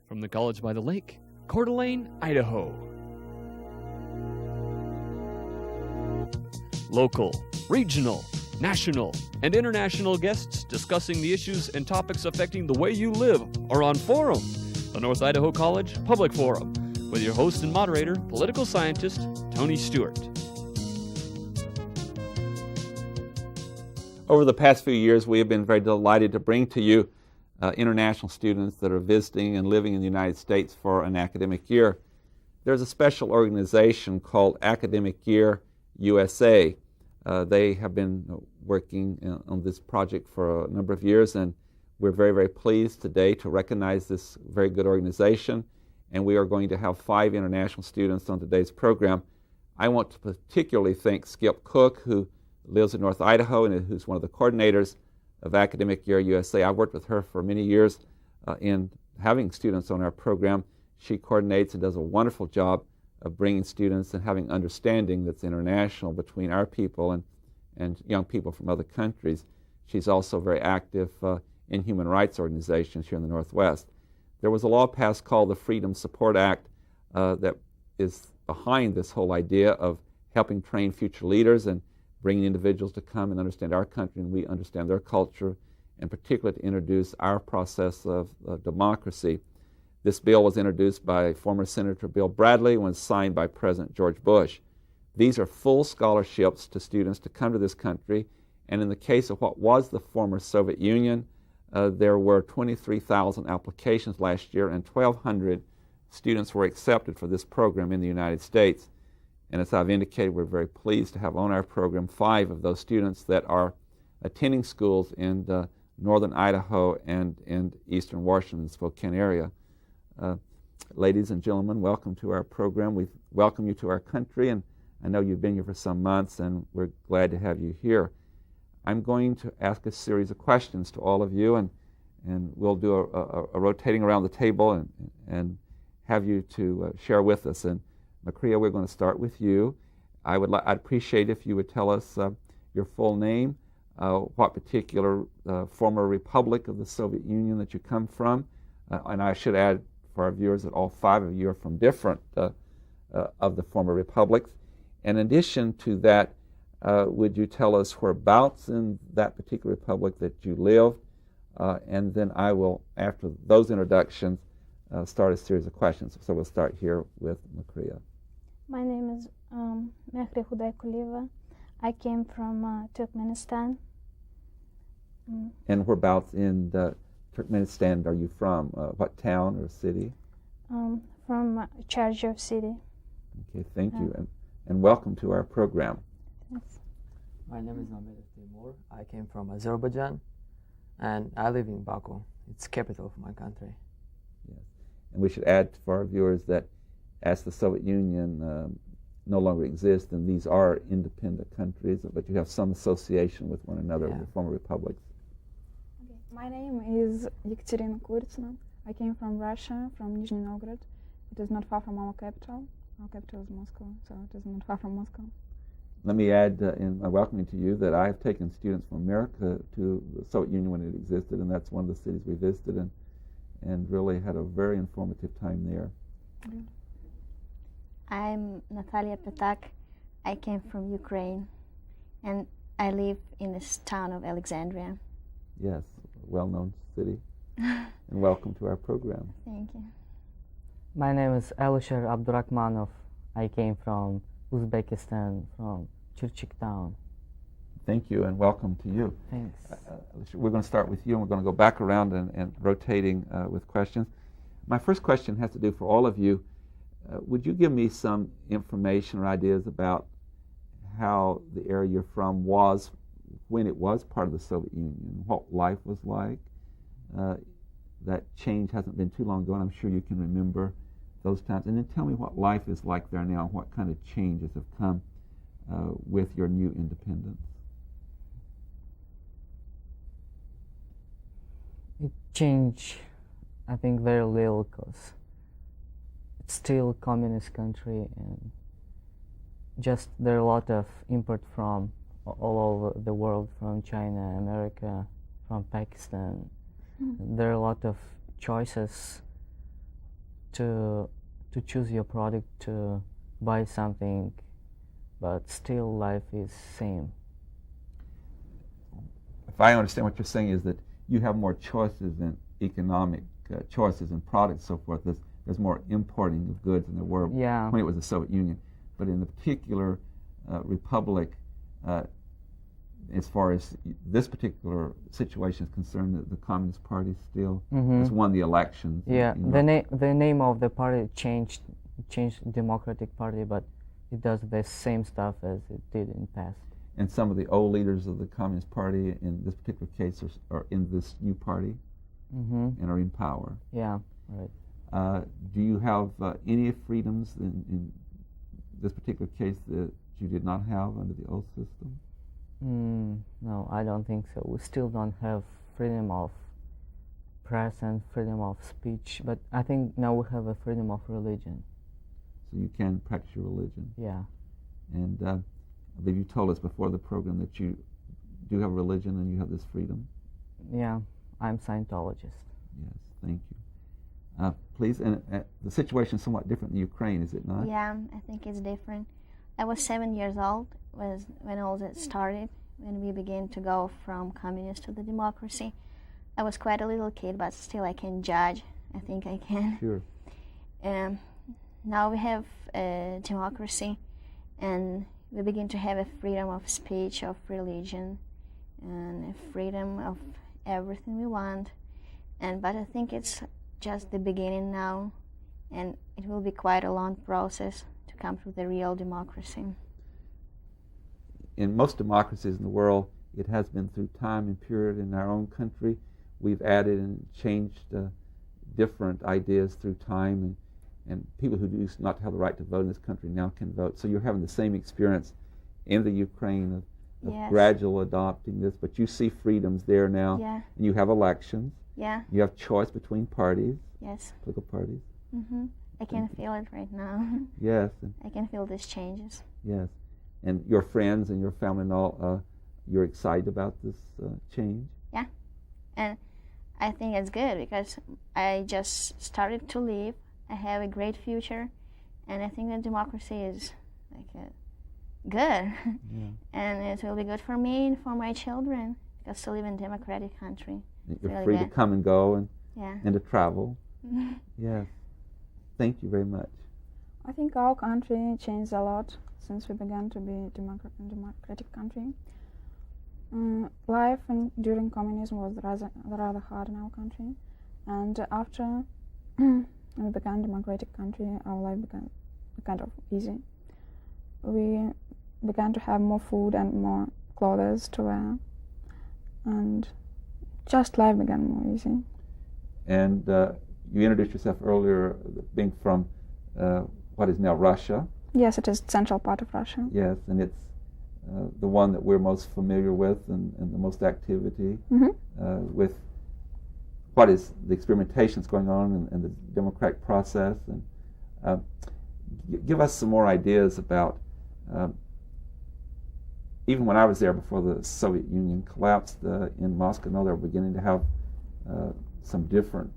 from the College by the Lake, Coeur d'Alene, Idaho. Local, regional, national, and international guests discussing the issues and topics affecting the way you live are on Forum, the North Idaho College Public Forum, with your host and moderator, political scientist Tony Stewart. Over the past few years, we have been very delighted to bring to you international students that are visiting and living in the United States for an academic year. There's a special organization called Academic Year USA. They have been working on this project for a number of years, and we're very, very pleased today to recognize this very good organization. And we are going to have 5 international students on today's program. I want to particularly thank Skip Cook, who lives in North Idaho and who's one of the coordinators of Academic Year USA. I've worked with her for many years in having students on our program. She coordinates and does a wonderful job of bringing students and having understanding that's international between our people and young people from other countries. She's also very active in human rights organizations here in the Northwest. There was a law passed called the Freedom Support Act that is behind this whole idea of helping train future leaders and bringing individuals to come and understand our country and we understand their culture, and particularly to introduce our process of democracy. This bill was introduced by former Senator Bill Bradley and was signed by President George Bush. These are full scholarships to students to come to this country, and in the case of what was the former Soviet Union, there were 23,000 applications last year, and 1,200 students were accepted for this program in the United States. And as I've indicated, we're very pleased to have on our program 5 of those students that are attending schools in northern Idaho and in eastern Washington, Spokane area. Ladies and gentlemen, welcome to our program. We welcome you to our country, and I know you've been here for some months, and we're glad to have you here. I'm going to ask a series of questions to all of you, and we'll do a rotating around the table and have you to share with us. And Makria, we're going to start with you. I'd appreciate if you would tell us your full name, what particular former republic of the Soviet Union that you come from, and I should add for our viewers that all 5 of you are from different of the former republics. In addition to that, would you tell us whereabouts in that particular republic that you live, and then I will, after those introductions, start a series of questions. So we'll start here with Makria. My name is Mehri Hudaykuleva. I came from Turkmenistan. And whereabouts in Turkmenistan are you from? What town or city? From Charjov city. Okay, thank you, and welcome to our program. Thanks. My name is Ahmed Timur. I came from Azerbaijan, and I live in Baku. It's capital of my country. Yes, and we should add for our viewers that as the Soviet Union no longer exists, and these are independent countries, but you have some association with one another, the former republics. Okay. My name is Yekaterina Kuritsina. I came from Russia, from Nizhny Novgorod. It is not far from our capital. Our capital is Moscow, so it is not far from Moscow. Let me add in my welcoming to you that I have taken students from America to the Soviet Union when it existed, and that's one of the cities we visited and really had a very informative time there. Good. I'm Natalia Petak. I came from Ukraine, and I live in this town of Alexandria. Yes, a well-known city. And welcome to our program. Thank you. My name is Alisher Abdurakhmanov. I came from Uzbekistan, from Chirchik town. Thank you, and welcome to you. Thanks. We're going to start with you, and we're going to go back around and rotating with questions. My first question has to do for all of you. Would you give me some information or ideas about how the area you're from was when it was part of the Soviet Union, what life was like? That change hasn't been too long ago, and I'm sure you can remember those times. And then tell me what life is like there now, and what kind of changes have come with your new independence. It changed, I think, very little because it's still a communist country, and just there are a lot of import from all over the world, from China, America, from Pakistan. There are a lot of choices to choose your product, to buy something, but still life is same. If I understand what you're saying is that you have more choices in economic choices in products, so forth. There's more importing of goods than there were Yeah. when it was the Soviet Union. But in the particular republic, as far as this particular situation is concerned, the Communist Party still has won the elections. Yeah, the name of the party changed Democratic Party, but it does the same stuff as it did in past. And some of the old leaders of the Communist Party in this particular case are in this new party and are in power. Yeah, right. Do you have any freedoms in this particular case that you did not have under the old system? No, I don't think so. We still don't have freedom of press and freedom of speech, but I think now we have a freedom of religion. So you can practice your religion. Yeah. And I believe you told us before the program that you do have a religion and you have this freedom. Yeah, I'm Scientologist. Yes, thank you. Please, and the situation is somewhat different in Ukraine, is it not? Yeah, I think it's different. I was 7 years old when all that started, when we began to go from communist to the democracy. I was quite a little kid, but still I can judge. I think I can. Sure. Now we have democracy, and we begin to have a freedom of speech, of religion, and a freedom of everything we want. But I think it's just the beginning now, and it will be quite a long process to come to the real democracy. In most democracies in the world, it has been through time and period. In our own country, we've added and changed different ideas through time, and people who used not to have the right to vote in this country now can vote. So you're having the same experience in the Ukraine of Yes. gradual adopting this, but you see freedoms there now, Yeah. and you have elections. Yeah. You have choice between parties, Yes. political parties. I can feel it right now. Yes, I can feel these changes. yes. And your friends and your family and all, you're excited about this change? Yeah. And I think it's good because I just started to live. I have a great future, and I think that democracy is good. Yeah. And it will be good for me and for my children because to live in a democratic country. You're Really free good. to come and go and Yeah. to travel. Yes. Thank you very much. I think our country changed a lot since we began to be a democratic country. Life during communism was rather hard in our country, and after we began a democratic country, our life became kind of easy. We began to have more food and more clothes to wear, and just life began more easy. And you introduced yourself earlier, being from what is now Russia. Yes, it is central part of Russia. Yes, and it's the one that we're most familiar with and the most activity with what is the experimentations going on and the democratic process. And give us some more ideas about, even when I was there before the Soviet Union collapsed in Moscow, I know they were beginning to have some different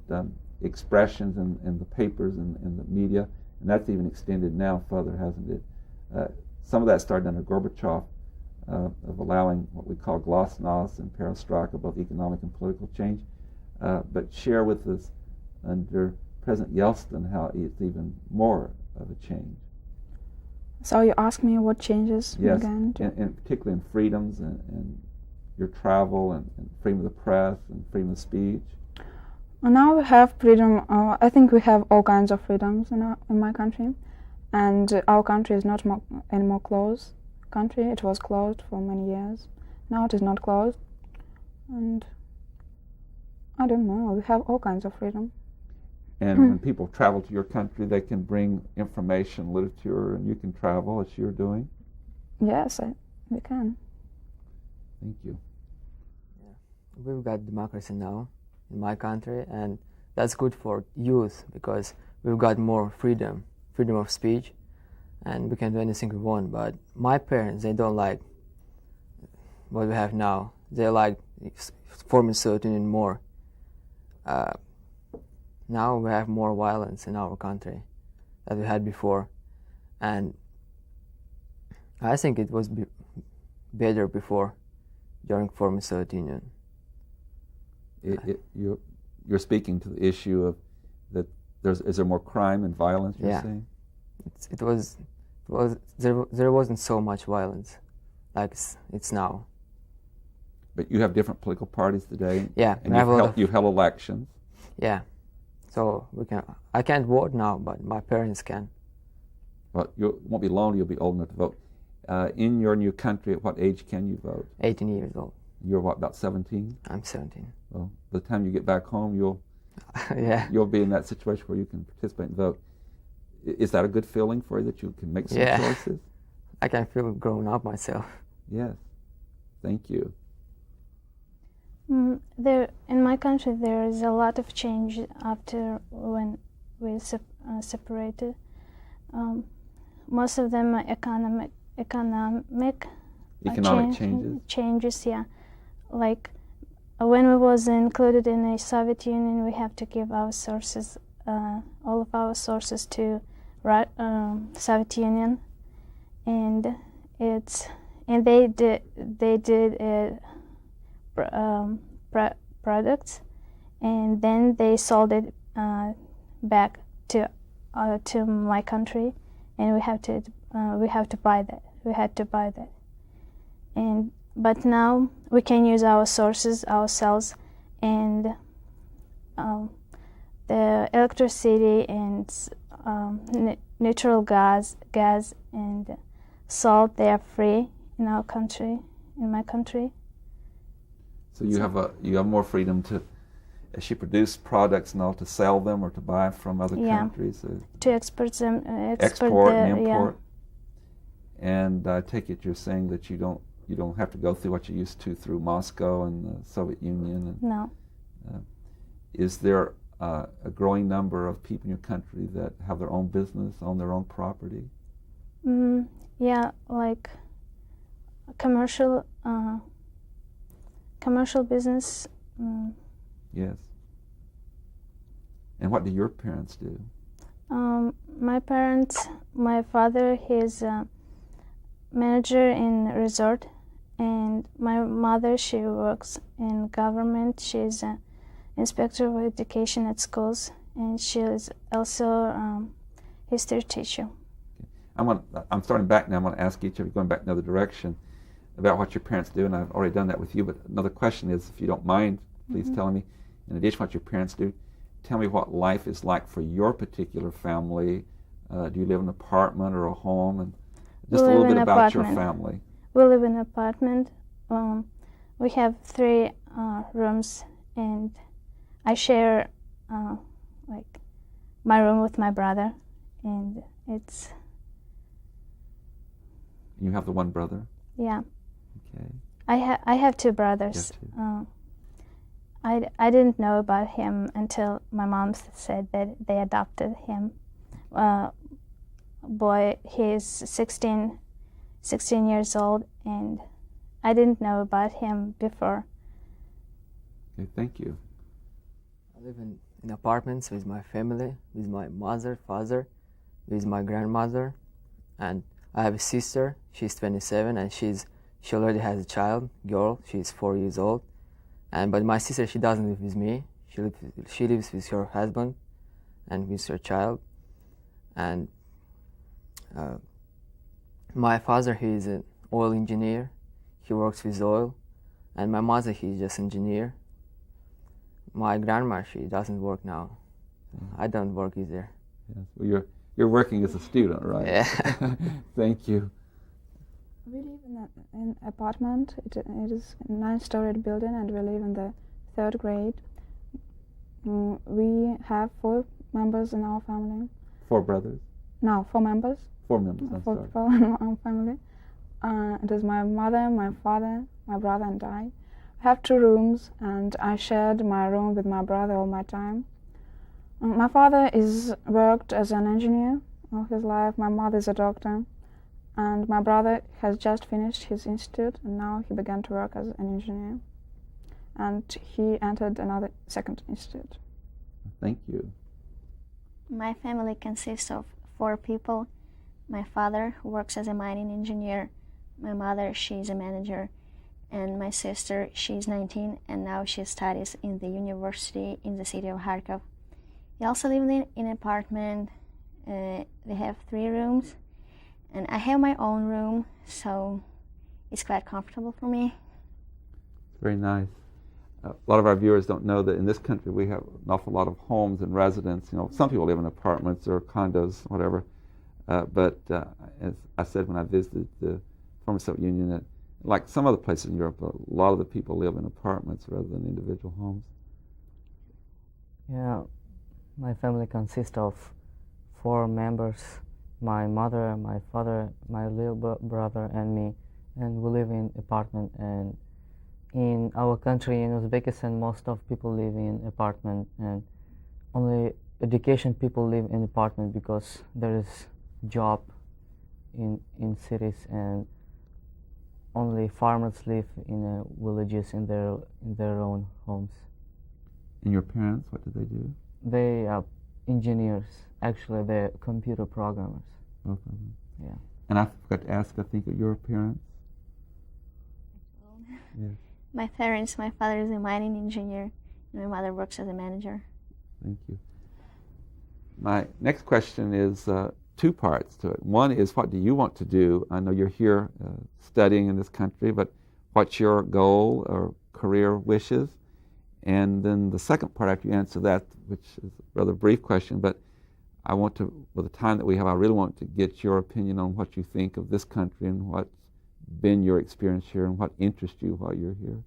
expressions in the papers and the media, and that's even extended now further, hasn't it? Some of that started under Gorbachev, of allowing what we call glasnost and perestroika, both economic and political change. But share with us under President Yeltsin how it's even more of a change. So you ask me what changes Yes, began to... and particularly in freedoms and your travel and freedom of the press and freedom of speech. Well, now we have freedom. I think we have all kinds of freedoms in my country, and our country is not anymore closed country. It was closed for many years. Now it is not closed, and I don't know. We have all kinds of freedom. And when people travel to your country, they can bring information, literature, and you can travel as you're doing. Yes, we can. Thank you. We've got democracy now in my country, and that's good for youth because we've got more freedom of speech, and we can do anything we want. But my parents, they don't like what we have now. They like forming 13 and more. now we have more violence in our country than we had before, and I think it was better before, during former Soviet Union. You're speaking to the issue of that. Is there more crime and violence? You're saying? There wasn't so much violence like it's now. But you have different political parties today. Yeah, and you've held elections. Yeah, so I can't vote now, but my parents can. Well, you won't be long. You'll be old enough to vote. In your new country, at what age can you vote? 18 years old. You're what, about 17? I'm 17. Well, by the time you get back home, you'll be in that situation where you can participate and vote. Is that a good feeling for you, that you can make some choices? I can feel grown up myself. Yes. Thank you. In my country, there is a lot of change after when we separated. Most of them are economic changes. Yeah, like when we was included in the Soviet Union, we have to give our sources, all of our sources to Soviet Union, and they did products, and then they sold it back to my country, and we have to buy that. We had to buy that, but now we can use our sources ourselves, and the electricity and natural gas and salt, they are free in our country, in my country. So you have more freedom to, as you produce products and all, to sell them or to buy from other countries. To export them, export and import. Yeah. And I take it you're saying that you don't have to go through what you used to through Moscow and the Soviet Union. No. Is there a growing number of people in your country that have their own business, own their own property? Yeah, like commercial business. Yes. And what do your parents do? My father, he's a manager in a resort, and my mother, she works in government. She's an inspector of education at schools, and she is also history teacher. Okay. I'm starting back now. I'm going to ask each of you, going back another direction, about what your parents do, and I've already done that with you, but another question is, if you don't mind, please tell me, in addition to what your parents do, tell me what life is like for your particular family. Do you live in an apartment or a home? And just a little bit about your family. We live in an apartment. We have 3 rooms, and I share like my room with my brother, and it's... You have the one brother? Yeah. Okay. I have 2 brothers. I didn't know about him until my mom said that they adopted him. Boy, he's 16 years old, and I didn't know about him before. Okay, thank you. I live in apartments with my family, with my mother, father, with my grandmother, and I have a sister. She's 27, and she already has a child, girl. She's 4 years old, but my sister, she doesn't live with me. She lives with her husband and with her child. And my father, he is an oil engineer. He works with oil, and my mother, he's just engineer. My grandma, she doesn't work now. I don't work either. Yes. Well, you're working as a student, right? Yeah. Thank you. We live in an apartment. It is a 9-storied building, and we live in the 3rd grade. We have 4 members in our family. 4 brothers? No, 4 members. 4 members, I'm sorry. 4 in our family. It is my mother, my father, my brother, and I. We have 2 rooms, and I shared my room with my brother all my time. My father worked as an engineer all his life. My mother is a doctor. And my brother has just finished his institute, and now he began to work as an engineer. And he entered another 2nd institute. Thank you. My family consists of 4 people. My father, who works as a mining engineer. My mother, she's a manager. And my sister, she's 19, and now she studies in the university in the city of Kharkov. We also live in an apartment. We have 3 rooms, and I have my own room, so it's quite comfortable for me. Very nice. A lot of our viewers don't know that in this country we have an awful lot of homes and residents. You know, some people live in apartments or condos, whatever. But as I said when I visited the former Soviet Union, that like some other places in Europe, a lot of the people live in apartments rather than individual homes. Yeah, my family consists of 4 members: my mother, my father, my little brother, and me. And we live in apartment. And in our country, in Uzbekistan, most of people live in apartment, and only education people live in apartment because there is job in cities, and only farmers live in villages in their own homes. And your parents, what do they do? They are engineers. Actually, they're computer programmers. Both of them. Yeah. And I forgot to ask, I think, of your parents. Yes. My parents, my father is a mining engineer, and my mother works as a manager. Thank you. My next question is 2 parts to it. One is, what do you want to do? I know you're here studying in this country, but what's your goal or career wishes? And then the second part, after you answer that, which is a rather brief question, but I want to, with the time that we have, I really want to get your opinion on what you think of this country and what's been your experience here and what interests you while you're here.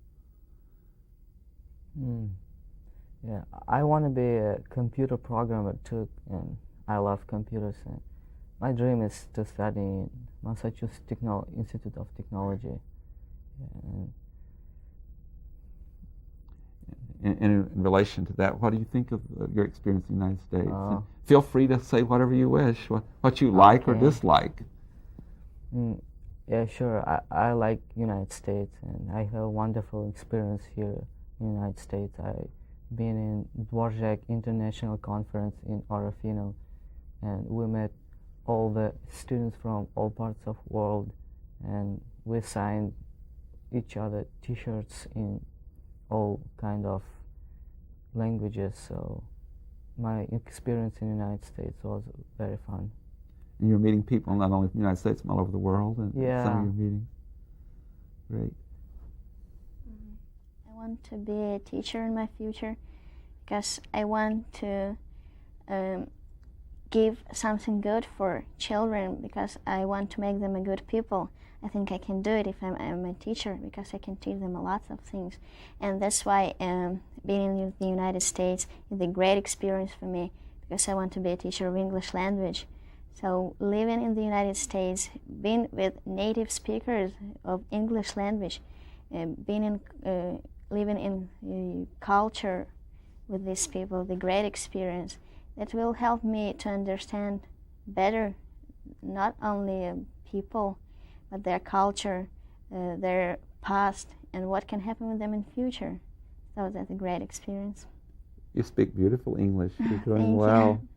Yeah, I want to be a computer programmer too, and I love computers. And my dream is to study in Massachusetts Institute of Technology. And in relation to that, what do you think of your experience in the United States? And feel free to say whatever you wish, what you like or dislike. Yeah, sure. I like United States, and I have a wonderful experience here in the United States. I've been in Dvorak International Conference in Orofino, and we met all the students from all parts of the world, and we signed each other T-shirts in all kind of languages. So my experience in the United States was very fun. And you're meeting people not only from the United States, but all over the world, and yeah. Some of your meetings. Great. I want to be a teacher in my future because I want to give something good for children, because I want to make them a good people. I think I can do it if I'm a teacher, because I can teach them a lot of things. And that's why being in the United States is a great experience for me, because I want to be a teacher of English language. So living in the United States, being with native speakers of English language, living in culture with these people, the great experience that will help me to understand better not only people, but their culture, their past, and what can happen with them in future. So that's a great experience. You speak beautiful English. You're doing Thank well. you.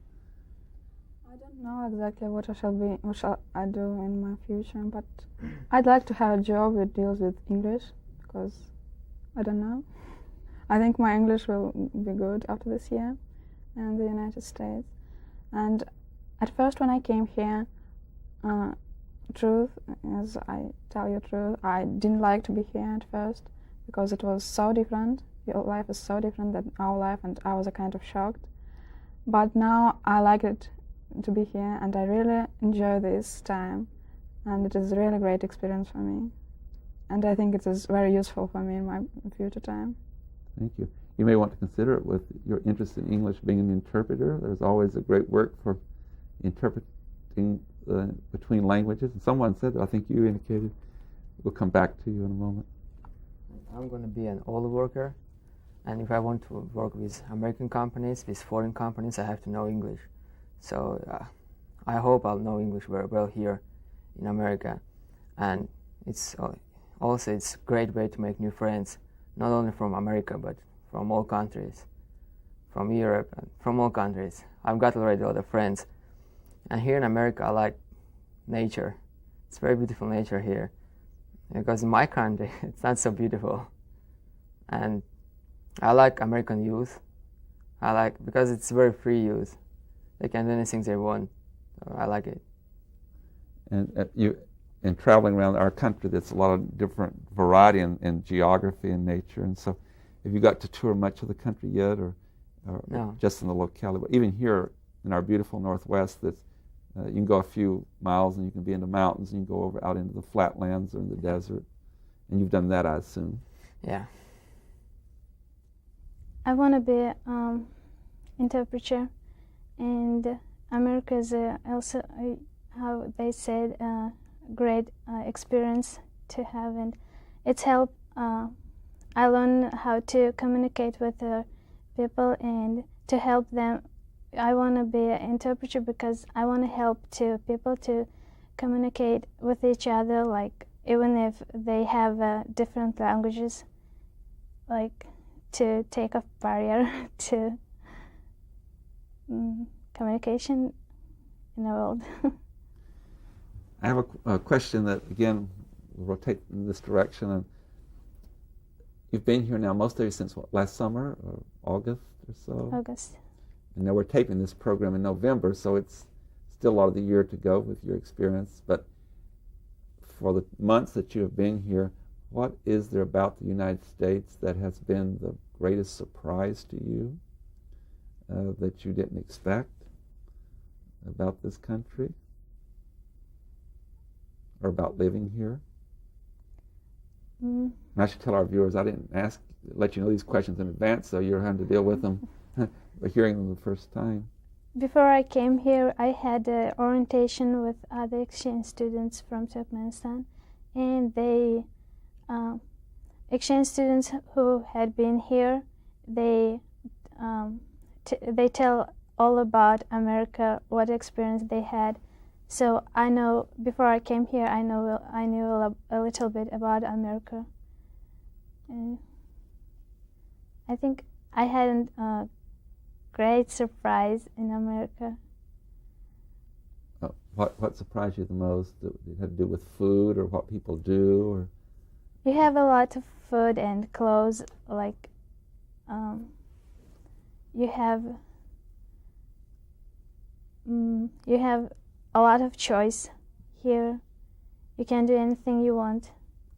I don't know exactly what shall I do in my future, but I'd like to have a job that deals with English, because I don't know. I think my English will be good after this year in the United States. And at first when I came here, truth, as I tell you truth, I didn't like to be here at first, because it was so different. Your life is so different than our life, and I was kind of shocked. But now I like it to be here, and I really enjoy this time, and it is a really great experience for me. And I think it is very useful for me in my future time. Thank you. You may want to consider it with your interest in English, being an interpreter. There's always a great work for interpreting between languages. And someone said that, I think you indicated. We'll come back to you in a moment. I'm going to be an oil worker, and if I want to work with American companies, with foreign companies, I have to know English. So I hope I'll know English very well here in America. And it's also a great way to make new friends, not only from America, but from all countries, from Europe, and from all countries. I've got already a lot of friends. And here in America, I like nature. It's very beautiful nature here. Because in my country, it's not so beautiful. And I like American youth. Because it's very free youth. They can do anything they want. So I like it. And in traveling around our country, there's a lot of different variety in geography and nature. And so, have you got to tour much of the country yet, or No. just in the locality? But even here in our beautiful Northwest, that's you can go a few miles and you can be in the mountains, and you can go over out into the flatlands or in the desert. And you've done that, I assume. Yeah. I want to be interpreter, and America is also, how they said, great experience to have, and it's helped. I learned how to communicate with people and to help them. I want to be an interpreter because I want to help people to communicate with each other, like even if they have different languages, like to take a barrier to communication in the world. I have a question that, again, will rotate in this direction. And you've been here now, most of you since what, last summer or August or so? August. And now we're taping this program in November, so it's still a lot of the year to go with your experience. But for the months that you have been here, what is there about the United States that has been the greatest surprise to you, that you didn't expect about this country or about living here? And I should tell our viewers, I didn't let you know these questions in advance, so you're having to deal with them by hearing them the first time. Before I came here, I had an orientation with other exchange students from Turkmenistan, and they exchange students who had been here, they tell all about America, what experience they had. So I know, before I came here, I knew a little bit about America. And I think I had a great surprise in America. What surprised you the most? It had to do with food or what people do, or? You have a lot of food and clothes, like you have a lot of choice here. You can do anything you want.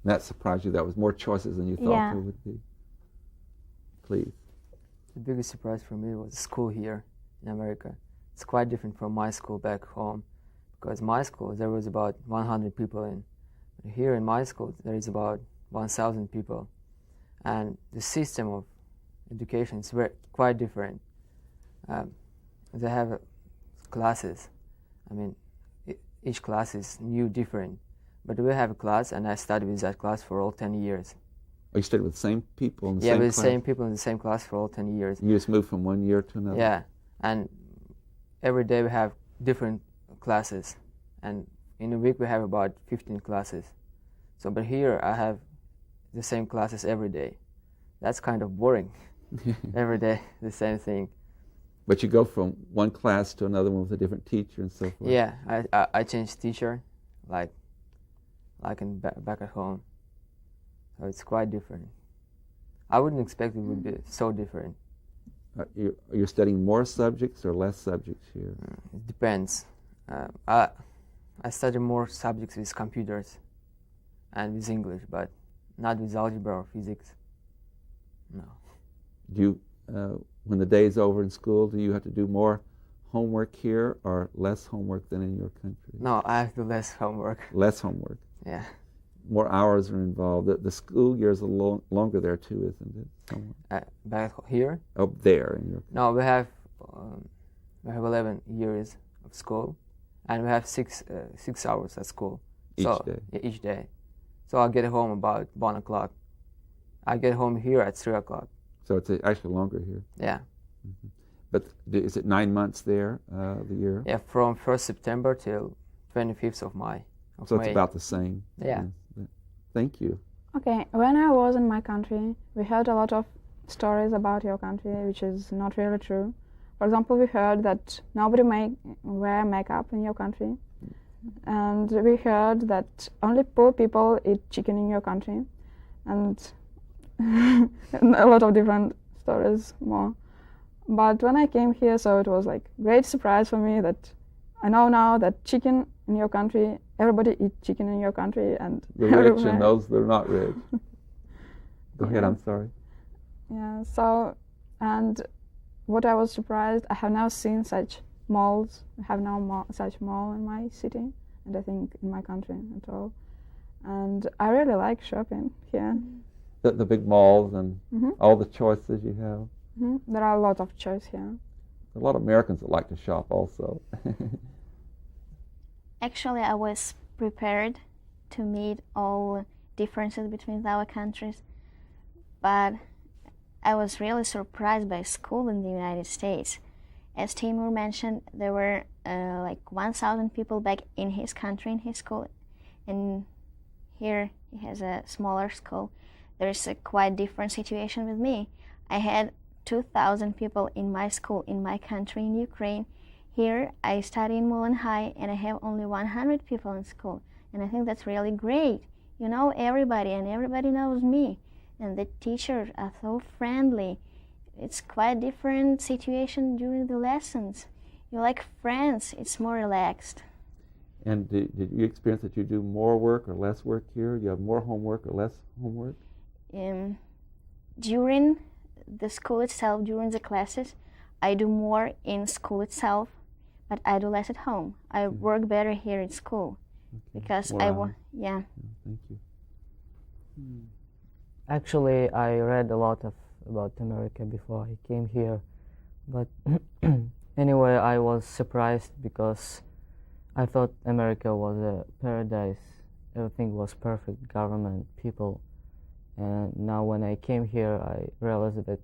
And that surprised you? That was more choices than you thought there would be? Please. The biggest surprise for me was school here in America. It's quite different from my school back home, because my school, there was about 100 people in. Here in my school, there is about 1,000 people. And the system of education is quite different. They have classes. I mean, each class is new, different. But we have a class, and I studied with that class for all 10 years. Oh, you studied with the same people in the same class? Yeah, with the same people in the same class for all 10 years. You just moved from one year to another? Yeah, and every day we have different classes. And in a week we have about 15 classes. So, but here I have the same classes every day. That's kind of boring. Every day, the same thing. But you go from one class to another one with a different teacher and so forth. Yeah, I changed teacher, like in back at home. So it's quite different. I wouldn't expect it would be so different. You're studying more subjects or less subjects here? It depends. I study more subjects with computers and with English, but not with algebra or physics. No. Do you, when the day is over in school, do you have to do more homework here or less homework than in your country? No, I have to do less homework. Less homework? Yeah. More hours are involved. The school year is a longer there too, isn't it? Somewhat? Back here? Oh, there in your country. No, we have 11 years of school, and we have 6 hours at school. Each day? Yeah, each day. So I get home about 1 o'clock. I get home here at 3 o'clock. So it's actually longer here. Yeah. Mm-hmm. But is it 9 months there, the year? Yeah, from 1st September till 25th of May. So it's about the same. Yeah. Thank you. Okay, when I was in my country, we had a lot of stories about your country which is not really true. For example, we heard that nobody wear makeup in your country, and we heard that only poor people eat chicken in your country, and a lot of different stories more. But when I came here, so it was like great surprise for me that I know now that chicken in your country, everybody eat chicken in your country, and the rich and those that are not rich. Go ahead, I'm sorry. Yeah, so, and what I was surprised, I have now seen such malls. I have now such mall in my city, and I think in my country at all. And I really like shopping here. The big malls and all the choices you have. There are a lot of choice here. A lot of Americans that like to shop also. Actually, I was prepared to meet all differences between our countries, but I was really surprised by school in the United States. As Timur mentioned, there were like 1,000 people back in his country, in his school, and here he has a smaller school. There's a quite different situation with me. I had 2,000 people in my school, in my country, in Ukraine. Here, I study in Mullen High, and I have only 100 people in school. And I think that's really great. You know everybody, and everybody knows me. And the teachers are so friendly. It's quite a different situation during the lessons. You're like friends. It's more relaxed. And did you experience that you do more work or less work here? You have more homework or less homework? During the school itself, during the classes, I do more in school itself, but I do less at home. I work better here in school because I work. Yeah. Thank you. Actually, I read a lot about America before I came here, but anyway, I was surprised because I thought America was a paradise. Everything was perfect, government, people. And now when I came here, I realized that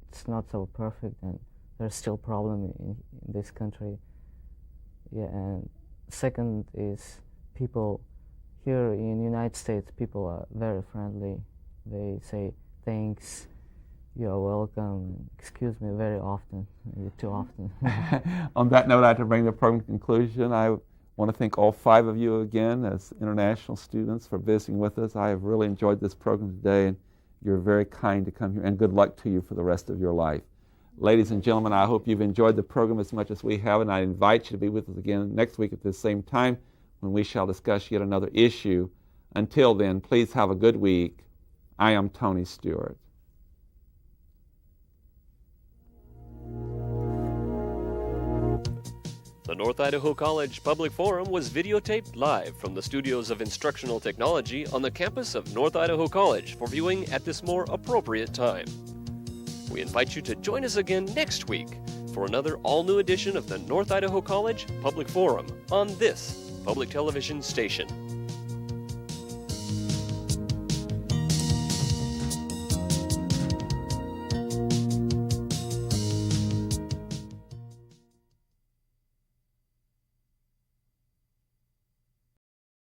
it's not so perfect and there's still problem in this country. Yeah, and second is people here in the United States, people are very friendly. They say thanks, you are welcome, excuse me very often, maybe too often. On that note, I have to bring the program to conclusion. I want to thank all 5 of you again as international students for visiting with us. I have really enjoyed this program today, and you're very kind to come here, and good luck to you for the rest of your life. Ladies and gentlemen, I hope you've enjoyed the program as much as we have, and I invite you to be with us again next week at the same time when we shall discuss yet another issue. Until then, please have a good week. I am Tony Stewart. The North Idaho College Public Forum was videotaped live from the studios of Instructional Technology on the campus of North Idaho College for viewing at this more appropriate time. We invite you to join us again next week for another all-new edition of the North Idaho College Public Forum on this public television station.